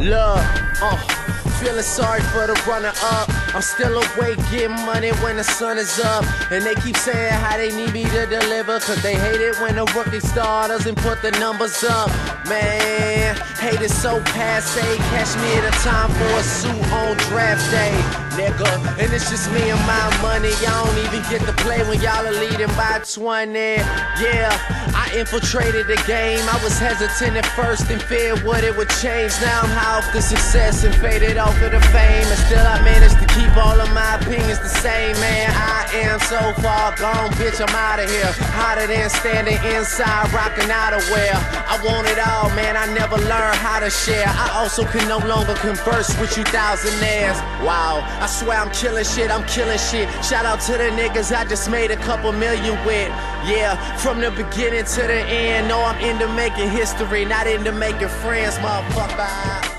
Love, feeling sorry for the runner-up. I'm still awake, getting money when the sun is up. And they keep saying how they need me to deliver, cause they hate it when a rookie star doesn't put the numbers up. Man, hate is so passe. Catch me at a time for a suit on draft day, nigga. And it's just me and my money. Y'all don't even get to play when y'all are leading by 20. Yeah, I infiltrated the game. I was hesitant at first and feared what it would change. Now I'm high off the success and faded off of the fame. And still I managed to keep all of my opinions the same, man. I am so far gone, bitch, I'm out of here. Hotter than standing inside, rocking outerwear. I want it all, man, I never learned how to share. I also can no longer converse with you thousandaires. Wow, I swear I'm killing shit, I'm killing shit. Shout out to the niggas I just made a couple million with. Yeah, from the beginning to the end. No, I'm into making history, not into making friends, motherfucker.